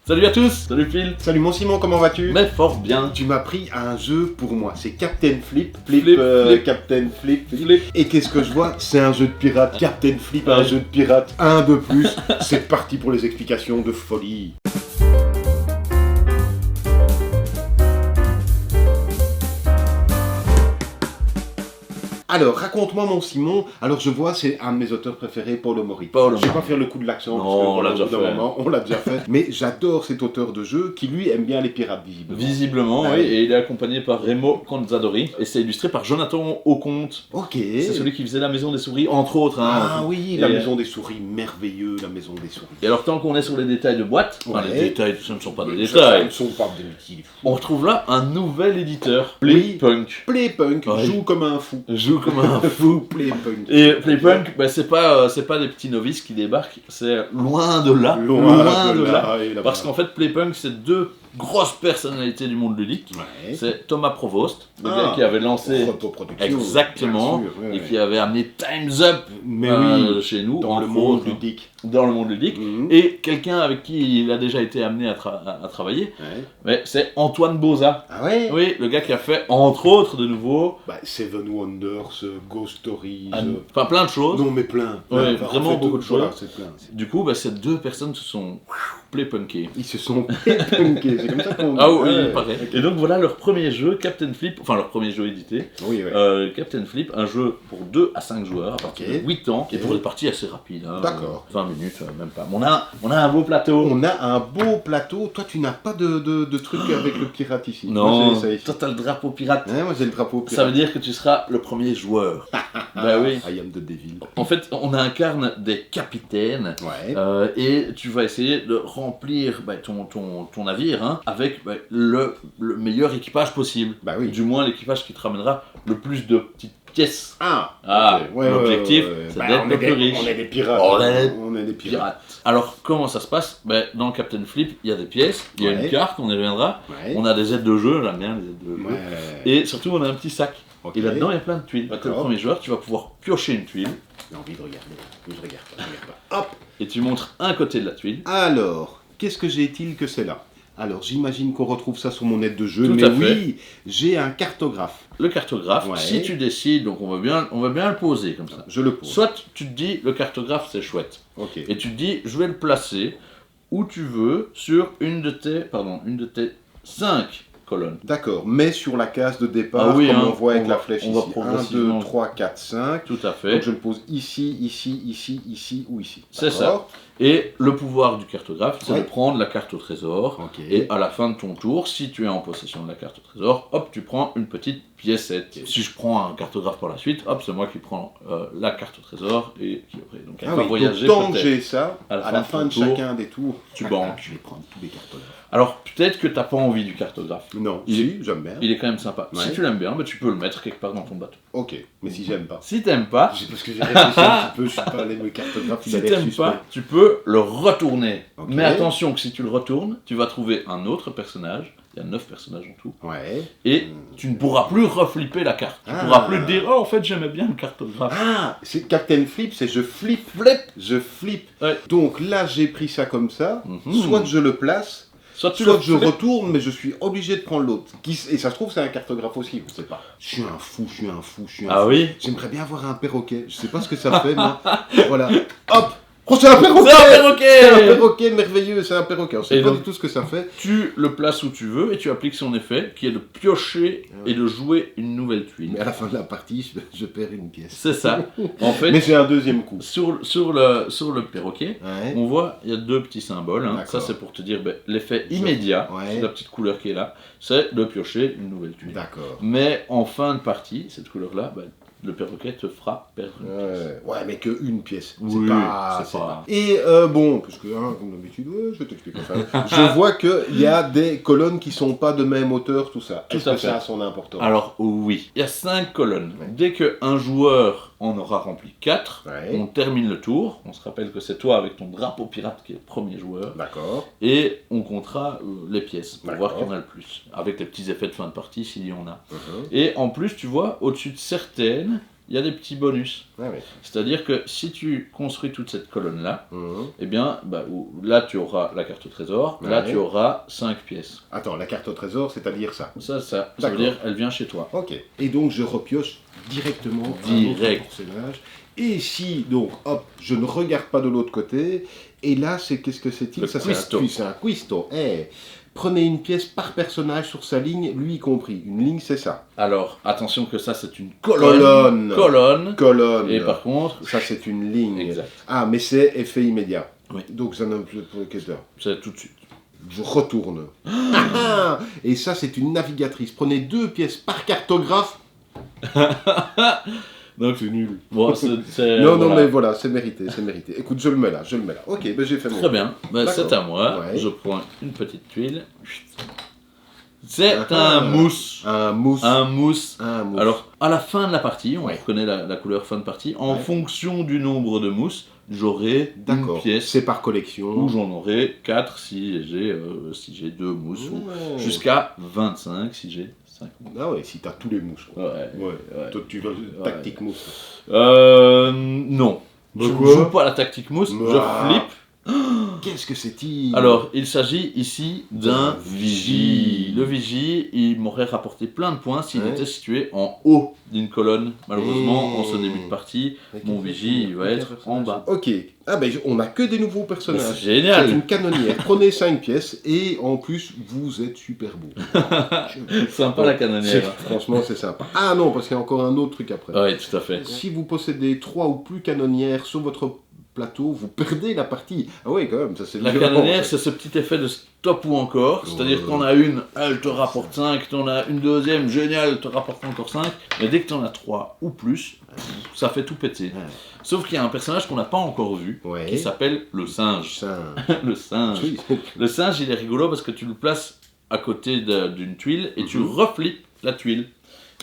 Salut à tous, salut Phil. Salut mon Simon, comment vas-tu? Mais fort bien. Tu m'as pris un jeu pour moi, c'est Captain Flip. Flip. Captain Flip. Flip. Et qu'est-ce que je vois? C'est un jeu de pirate. Captain Flip, un jeu de pirate. Un de plus. C'est parti pour les explications de folie. Alors, raconte-moi mon Simon. Alors, je vois, c'est un de mes auteurs préférés, Paulo Mori. Je vais pas faire le coup de l'accent, parce que on l'a déjà fait. on l'a déjà fait. Mais j'adore cet auteur de jeu qui, lui, aime bien les pirates, visiblement. Visiblement, oui, et il est accompagné par Remo Conzadori, et c'est illustré par Jonathan Auconte. Ok. C'est celui qui faisait La Maison des Souris, entre autres. Ah oui, La Maison des Souris, merveilleux, La Maison des Souris. Et alors, tant qu'on est sur les détails de boîte, enfin les détails, ce ne sont pas des Ce détails, ne sont pas des petits. on retrouve là un nouvel éditeur, Oui. Playpunk. Playpunk, Ouais. joue comme un fou. Joue comme un fou. Playpunk. Et Playpunk, bah, c'est pas des petits novices qui débarquent, c'est loin de là. Loin de là. Et là-bas. Parce qu'en fait, Playpunk, c'est deux grosses personnalités du monde ludique. Ouais. C'est Thomas Provost, le gars qui avait lancé Autoproduction, exactement, bien sûr, ouais, et qui avait amené Time's Up Mais oui, chez nous, dans le entre monde autres, ludique. dans le monde ludique. Mhm. Et quelqu'un avec qui il a déjà été amené à travailler, Ouais. mais c'est Antoine Boza. Ah ouais? Oui, le gars qui a fait, entre autres, de nouveau, Bah, Seven Wonders, Ghost Stories. enfin plein de choses. Non, mais plein. Ouais, Enfin, vraiment beaucoup de voilà, choses. c'est plein. Du coup, bah, ces deux personnes se sont playpunkées. Ils se sont playpunkés, c'est comme ça qu'on dit. Ah oui, Ouais, il paraît. ok. Et donc voilà leur premier jeu, Captain Flip, enfin leur premier jeu édité, Oui, oui. Captain Flip, un jeu pour 2 à 5 joueurs à partir Ok. de 8 ans, et Ok. pour des parties assez rapides. Hein, D'accord. 20 minutes, même pas. On a un beau plateau. On a un beau plateau. Toi, tu n'as pas de truc avec le pirate ici. Non, Moi, j'ai ça ici. toi t'as le drapeau pirate. Hein, moi, j'ai le drapeau pirate. Ça veut dire que tu seras le premier joueur. Bah oui. I am the devil. En fait, on incarne des capitaines. Ouais. Et tu vas essayer de remplir ton navire hein, avec le meilleur équipage possible. Bah oui. Du moins l'équipage qui te ramènera le plus de petites pièces. Ah, Ah, ok. Ouais, l'objectif, c'est Bah, d'être on le est plus des- riche. On est des pirates. On est des Pirates. Alors comment ça se passe? Dans Captain Flip, il y a des pièces, il y a Ouais. une carte, on y reviendra. Ouais. On a des aides de jeu, j'aime bien les aides de jeu. Ouais. Et surtout on a un petit sac. Ok. Et là-dedans il y a plein de tuiles. T'es le D'accord. premier joueur, tu vas pouvoir piocher une tuile J'ai envie de regarder. Je regarde pas. Hop. et tu montres un côté de la tuile. Alors, qu'est-ce que j'ai-il que c'est là? Alors, j'imagine qu'on retrouve ça sur mon aide de jeu, Tout mais à fait. oui, j'ai un cartographe. Le cartographe, Ouais. si tu décides, donc on va bien le poser comme ça. Je le pose. Soit tu te dis le cartographe c'est chouette Ok. et tu te dis je vais le placer où tu veux sur une de tes 5 colonnes. D'accord, mais sur la case de départ, Ah oui, comme hein, on voit avec on la va- flèche on va ici. 1, progressivement. 2, 3, 4, 5. Tout à fait. Donc je le pose ici, ici, ici, ici ou ici. C'est D'accord. Et le pouvoir du cartographe, c'est Ouais. de prendre la carte au trésor. Ok. Et à la fin de ton tour, si tu es en possession de la carte au trésor, hop, tu prends une petite piécette. Si je prends un cartographe par la suite, hop, c'est moi qui prends la carte au trésor et qui après, donc elle Ah va oui, voyager donc tant que peut-être. j'ai ça, à la fin de ton tour, chacun des tours, tu banques. je vais prendre tous les cartographes. Alors peut-être que t'as pas envie du cartographe. Non, Il si, j'aime bien. Il est quand même sympa. Ouais. Si tu l'aimes bien, tu peux le mettre quelque part dans ton bateau. Ok, mais si j'aime pas. Si t'aimes pas, Parce que j'ai réfléchi un petit peu, je suis pas allé me cartographe, il si a l'air t'aimes suspect. pas, tu peux le retourner. Ok. Mais attention que si tu le retournes, tu vas trouver un autre personnage. Il y a 9 personnages en tout. Ouais. Et tu ne pourras plus reflipper la carte. Tu Ah. pourras plus te dire oh en fait j'aimais bien le cartographe. Ah, c'est Captain Flip, c'est je flippe, je flippe. Ouais. Donc là, j'ai pris ça comme ça, Mhm. soit je le place, Soit tu soit le je flippes. retourne, mais je suis obligé de prendre l'autre. Et ça se trouve, c'est un cartographe aussi, je sais pas. Je suis un fou, je suis un fou, je suis un Ah fou. oui. J'aimerais bien avoir un perroquet, je sais pas ce que ça fait, moi. Voilà. Hop. Oh, c'est un perroquet. C'est un C'est un perroquet. perroquet merveilleux, c'est un perroquet. On sait Et pas donc- du tout ce que ça fait. Tu le places où tu veux et tu appliques son effet qui est de piocher et de jouer une nouvelle tuile. Mais à la fin de la partie, je perds une pièce. C'est ça. En fait, Mais c'est un deuxième coup. sur le perroquet, Ouais. on voit, il y a 2 petits symboles. Hein. Ça, D'accord. c'est pour te dire l'effet immédiat. Ouais. C'est la petite couleur qui est là. C'est de piocher une nouvelle tuile. D'accord. Mais en fin de partie, cette couleur-là, le perroquet te fera perdre une pièce. Ouais, mais que une pièce. Oui, c'est pas. c'est pas- Et bon, parce que, comme d'habitude, je vais t'expliquer ça. Je vois qu'il y a des colonnes qui sont pas de même hauteur, tout ça. Tout Est-ce à que fait. ça a son importance? Alors oui, il y a 5 colonnes. Ouais. Dès qu'un joueur en aura rempli 4, Ouais. on termine le tour. On se rappelle que c'est toi avec ton drapeau pirate qui est le premier joueur. D'accord. Et on comptera les pièces pour D'accord. voir qui en a le plus. Avec les petits effets de fin de partie s'il y en a. Mhm. Et en plus, tu vois, au-dessus de certaines, il y a des petits bonus. Ah ouais. C'est-à-dire que si tu construis toute cette colonne-là, Mhm. eh bien, là tu auras la carte au trésor, là Ouais. tu auras 5 pièces. Attends, la carte au trésor, c'est-à-dire ça. Ça veut D'accord. dire elle vient chez toi. Ok. Et donc je repioche directement un autre Direct. personnage. Et si, donc, hop, je ne regarde pas de l'autre côté, et là, qu'est-ce que c'est-il? Le Ça, quisto. c'est un quisto. Eh, prenez une pièce par personnage sur sa ligne, lui y compris. Une ligne, c'est ça. Alors, attention que ça c'est une Colonne. colonne. Colonne. Et par contre, Ça, c'est une ligne. exact. Ah, mais c'est effet immédiat. Oui. Donc, ça n'a plus pour le C'est tout de suite. Je retourne. Ah, et ça, c'est une navigatrice. Prenez 2 pièces par cartographe. Donc, C'est nul. bon, Non, voilà. mais voilà, c'est mérité, c'est mérité. Écoute, je le mets là. Ok, ben j'ai fait mon. Très bien, D'accord. c'est à moi. Ouais. Je prends une petite tuile. C'est Ah. un mousse. Un mousse. Un mousse. Un mousse. Alors, à la fin de la partie, on Ouais. reconnaît la couleur fin de partie. En Ouais. fonction du nombre de mousses, j'aurai une D'accord. pièce C'est par collection. où j'en aurai 4 si j'ai 2 mousses. Ou Ouais. jusqu'à 25 si j'ai 5 mousses. Ah ouais, si t'as tous les mousses. Quoi. Ouais. Ouais. Toi, tu veux tactique mousse. Non. Je ne Pourquoi joue pas à la tactique mousse, je Ah. flippe. Qu'est-ce que c'est-il? Alors, il s'agit ici d'un D'un vigie. vigie. Le vigie, il m'aurait rapporté plein de points s'il Ouais. était situé en haut d'une colonne. Malheureusement, Mmh. en ce début de partie, mon vigie, il va être en bas. Ok. Ah ben, on n'a que des nouveaux Mais personnages. C'est C'est génial. une canonnière. Prenez 5 pièces et en plus, vous êtes super beau. Sympa la canonnière. Franchement, c'est sympa. Ah non, parce qu'il y a encore un autre truc après. Oui, tout à fait. Si vous possédez 3 ou plus canonnières sur votre plateau, vous perdez la partie. Ah oui, quand même, ça c'est La violent, canonnière, ça. c'est ce petit effet de stop ou encore. C'est-à-dire Ouais. que t'en as une, elle te rapporte 5, t'en as une deuxième, génial, elle te rapporte encore 5. Mais dès que t'en as 3 ou plus, ça fait tout péter. Ouais. Sauf qu'il y a un personnage qu'on n'a pas encore vu, Ouais. qui s'appelle le singe. Ça. Le singe. Oui. Le singe, il est rigolo parce que tu le places à côté d'une tuile et tu Mhm. reflippes la tuile.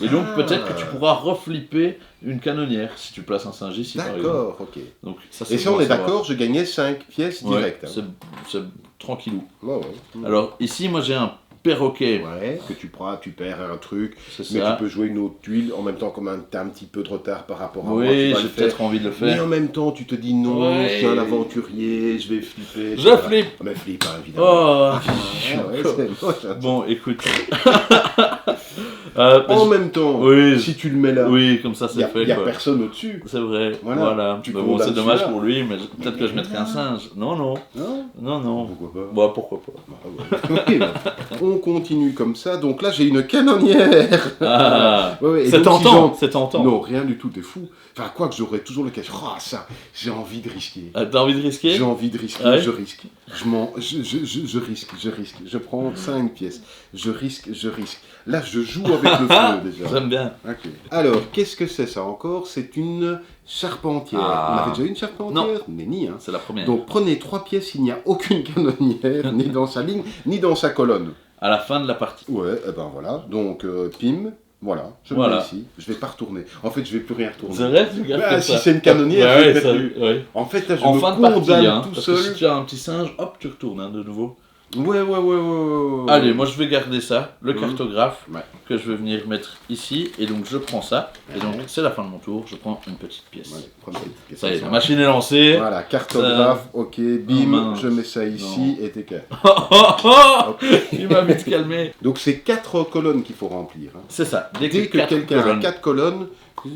Et donc Ah. peut-être que tu pourras reflipper une canonnière si tu places un singe ici par exemple. D'accord, ok. Donc, ça, Et c'est ça, bon on à est savoir. d'accord, je gagnais 5 pièces Ouais, directes. hein. c'est tranquillou. Ouais, ouais. Alors ici, moi j'ai un perroquet. Ouais, que tu prends, tu perds un truc, C'est mais ça. tu peux jouer une autre tuile en même temps, comme t'as un petit peu de retard par rapport à moi, tu Oui, vas j'ai le faire. peut-être envie de le Mais faire. en même temps, tu te dis non, Ouais. je suis un aventurier, je vais flipper. Je flippe. Mais flippe, hein, évidemment. Oh, Ah, ouais, c'est moche, hein. bon, écoute. En même temps, oui, si tu le mets là, oui, comme ça il c'est n'y a, fait. y a quoi. personne au-dessus. C'est vrai, Voilà. voilà. Tu Mais bon, c'est condamnes dommage celui-là. pour lui, mais peut-être que je mettrai un singe. Non, non, Non non, non. Pourquoi pas Bon, pourquoi pas. Ah ouais. Ok, bah, on continue comme ça. Donc là, j'ai une canonnière. Ah, Ouais, ouais, et c'est donc, si tentant, j'en- c'est tentant. Non, rien du tout, t'es fou. Enfin, quoi que j'aurais toujours le cas. Oh, ça, j'ai envie de risquer. T'as envie de risquer? J'ai envie de risquer, Ouais. je risque. Je risque. Je prends 5 pièces. Je risque. Là, je joue avec le feu déjà. J'aime bien. Ok. Alors, qu'est-ce que c'est ça encore? C'est une charpentière. Ah. On avait déjà une charpentière? Mais ni, hein. C'est la première. Donc, prenez 3 pièces, il n'y a aucune canonnière, ni dans sa ligne, ni dans sa colonne. À la fin de la partie. Ouais, et ben voilà. Donc, pim, voilà, je le Voilà. mets ici. Je vais pas retourner. En fait, je vais plus rien retourner. C'est vrai, tu regardes Ah, comme si ça. c'est une canonnière, Ouais, je vais ça- plus. ouais. En fait, là, je En me fin de partie, condamne hein, tout parce seul. que si tu as un petit singe, hop, tu retournes hein, de nouveau. Ouais. Allez, moi je vais garder ça, le Mhm. cartographe, Ouais. que je vais venir mettre ici, et donc je prends ça, et donc Ouais. c'est la fin de mon tour, je prends une petite pièce. Ouais, prends une petite pièce Ça y est, comme la machine est lancée. Voilà, cartographe, ok, bim, mince. je mets ça ici et t'es calme. Il m'a vite calmé. Donc c'est 4 colonnes qu'il faut remplir. hein. C'est ça, dès Dès que quatre quelqu'un a colonnes. 4 colonnes... C'est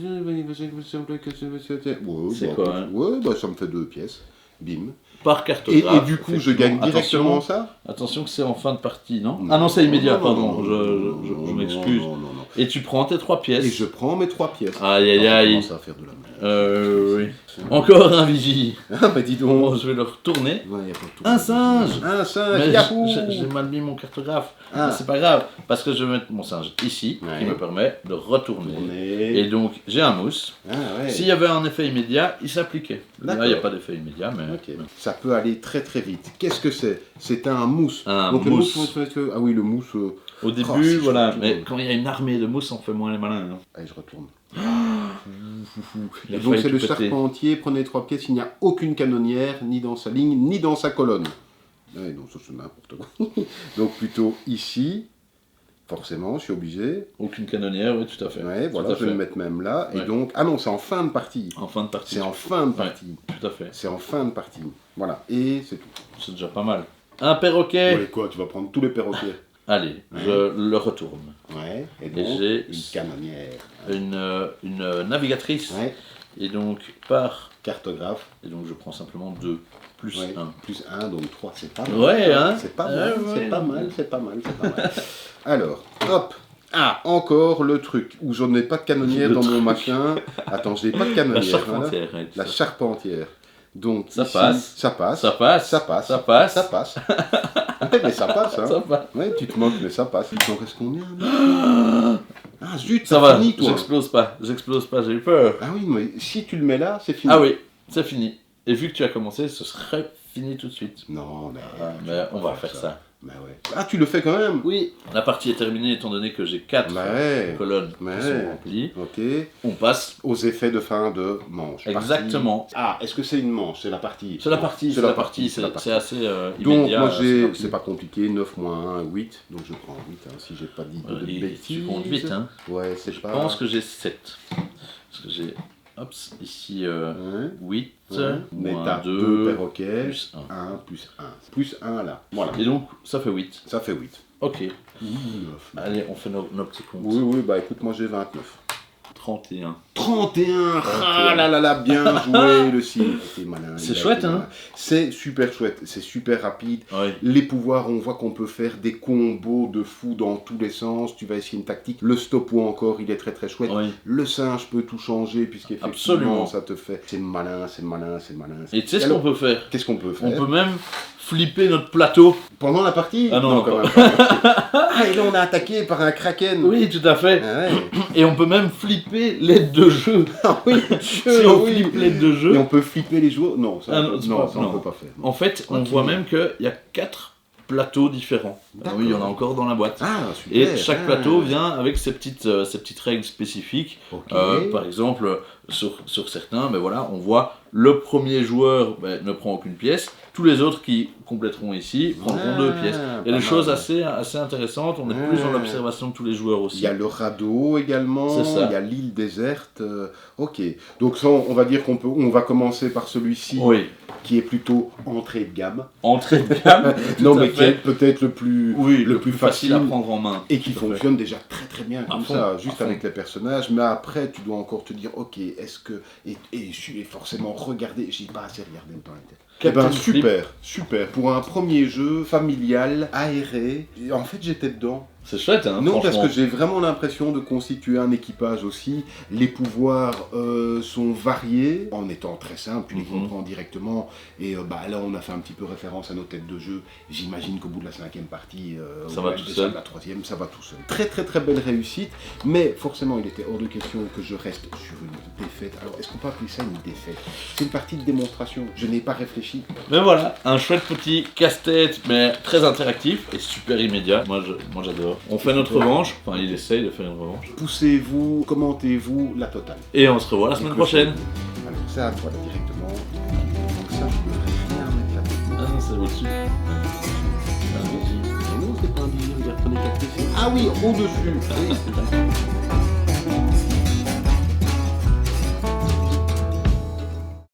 Ouais, quoi, hein Ouais, bah ça me fait 2 pièces. Bim. Par Et cartographe. du coup, je gagne effectivement. directement ça? Attention que c'est en fin de partie, non? Ah non, c'est immédiat, pardon, je m'excuse. Non. Et tu prends tes 3 pièces. Et je prends mes 3 pièces. Aïe aïe Alors, aïe. je commence à faire de la merde. Oui. Encore un vigie. Ah bah dis Bon, donc. je vais le retourner. Ouais, y a pas tout. Un singe. Un singe, Mais yahoo. j'ai mal mis mon cartographe. Ah. Mais c'est pas grave, parce que je vais mettre mon singe ici, Ouais. qui me permet de retourner. Tourner. Et donc, j'ai un mousse. Ah ouais. S'il y avait un effet immédiat, il s'appliquait. Là, D'accord. il n'y a pas d'effet immédiat, mais... Ok. Ça peut aller très très vite. Qu'est-ce que c'est? C'est un mousse. Un Donc le mousse. Ah oui, le mousse. Au début, si je voilà. retourne. Mais quand il y a une armée de mousses, on fait moins les malins. hein. Allez, je retourne. Il a Et donc failli c'est tout le péter. charpentier, prenez 3 pièces, il n'y a aucune canonnière, ni dans sa ligne, ni dans sa colonne. Ouais, non, ça c'est n'importe quoi. Donc plutôt ici. forcément, je suis obligé. Aucune canonnière, oui, tout à fait. Ouais, voilà, Tout à je vais fait. le mettre même là. Et Ouais. donc, ah non, c'est en fin de partie. En fin de partie. C'est en fin de partie. Tout à fait. C'est en fin de partie. Voilà, et c'est tout. C'est déjà pas mal. Un perroquet. Ouais, quoi, tu vas prendre tous les perroquets. Allez, Ouais. je le retourne. Ouais, et Et donc, j'ai une canonnière. une navigatrice. Ouais, Et donc, par... cartographe. Et donc, je prends simplement 2 plus Ouais. 1. Plus 1, donc 3, c'est pas mal. Ouais, hein. C'est pas Ouais, mal, ouais. c'est pas mal, c'est pas mal, c'est pas mal. Alors, hop. Ah, encore le truc où je n'ai pas de canonnière Le dans mon truc. machin. Attends, je n'ai pas de canonnière. La charpentière. voilà. ouais, tout La ça. charpentière. Donc, Ça ici, passe. Ça passe. Ça passe. Ça passe. Ça passe. Ça passe. Ouais, mais ça passe, hein. Ça passe. Ouais, tu te moques, mais ça passe. Il t'en reste combien là Ah, zut, Ça t'as va, fini, toi. j'explose pas, j'ai eu peur. Ah oui, mais si tu le mets là, c'est fini. Ah oui, c'est fini. Et vu que tu as commencé, ce serait fini tout de suite. Non, mais. Ah, mais on va faire ça. Bah ouais. Ah, tu le fais quand même. Oui, la partie est terminée étant donné que j'ai 4 Bah ouais. colonnes Ouais. qui sont remplies. Ok. On passe. Aux effets de fin de manche. Exactement. Partie. Ah, est-ce que c'est une manche? C'est la partie. C'est la partie, C'est la partie, c'est c'est la partie. c'est assez Donc, immédiat. moi, assez rapide. c'est pas compliqué, 9 moins 1, 8. Donc, je prends 8, hein, si j'ai pas dit de Et bêtises. tu comptes vite, hein. Ouais, c'est Je pas. pense que j'ai 7. Parce que j'ai, hop, ici Ouais, 8, ouais. Mais moins t'as 2, 2 perroquets. plus 1. 1 plus 1. Plus 1 là. Voilà. Et donc, ça fait 8. Ça fait 8. Ok. Ouh, 9. Allez, on fait nos petits comptes. Oui, oui, bah écoute, moi j'ai 29. 31. 31. Ah là là là, bien joué le signe. C'est malin. C'est il a chouette, été hein. malin. C'est super chouette, c'est super rapide. Ouais. Les pouvoirs, on voit qu'on peut faire des combos de fou dans tous les sens. Tu vas essayer une tactique. Le stop ou encore, il est très très chouette. Ouais. Le singe peut tout changer puisqu'effectivement Absolument. ça te fait. C'est malin, c'est malin, c'est malin. Et tu sais ce alors, qu'on peut faire? Qu'est-ce qu'on peut On faire peut même flipper notre plateau. pendant la partie? Ah non, quand non, même pas. Ah, et là on a attaqué par un kraken. Oui, tout à fait. Ah ouais. Et on peut même flipper l'aide de jeu. Ah oui, Si on oui. flippe l'aide de Et jeu, on peut flipper les joueurs? Non, ça, Ah non, c'est non, pas- ça on non. peut pas faire. en fait, on Ok. voit même qu'il y a 4 plateaux différents. Ah oui, il y en a encore dans la boîte. Ah, super. Et chaque Ah. plateau vient avec ses petites règles spécifiques. Ok. Par exemple, sur certains, ben voilà, on voit le premier joueur ne prend aucune pièce. Tous les autres qui compléteront ici prendront 2 pièces. Il y a des choses assez intéressantes. On est plus dans l'observation de tous les joueurs aussi. Il y a le radeau également, C'est ça. il y a l'île déserte. Ok, donc ça, on va dire on va commencer par celui-ci Oui, qui est plutôt entrée de gamme. entrée de gamme. tout Non, à mais fait. qui est peut-être le plus, Oui, le plus facile à prendre en main. et qui Tout à fait. fonctionne déjà très très bien comme fond, ça, à juste fond. avec les personnages. Mais après, tu dois encore te dire, ok, est-ce que et forcément regarder, j'ai pas assez regardé le temps. Eh ben Captain Flip. super, super. Pour un premier jeu familial, aéré, et en fait j'étais dedans. C'est chouette, hein, Non, parce franchement. que j'ai vraiment l'impression de constituer un équipage aussi. Les pouvoirs sont variés, en étant très simples, tu les Mhm. comprends directement. Et là, on a fait un petit peu référence à nos têtes de jeu. J'imagine qu'au bout de la 5e partie, Ça ou va même tout déjà seul. de la 3e, ça va tout seul. Très très très belle réussite, mais forcément, il était hors de question que je reste sur une défaite. Alors, est-ce qu'on peut appeler ça une défaite? C'est une partie de démonstration. Je n'ai pas réfléchi. Mais voilà, un chouette petit casse-tête, mais très interactif et super immédiat. Moi j'adore. On fait notre revanche, enfin il essaye de faire une revanche. Poussez-vous, commentez-vous, la totale. Et on se revoit la semaine prochaine. Alors ça, voilà directement. Donc ça, je devrais rien mettre là-dessus. Ah non, c'est au-dessus. Non, c'est pas un billet, regarde, prenez 4 PC. Ah oui, au-dessus. Oui.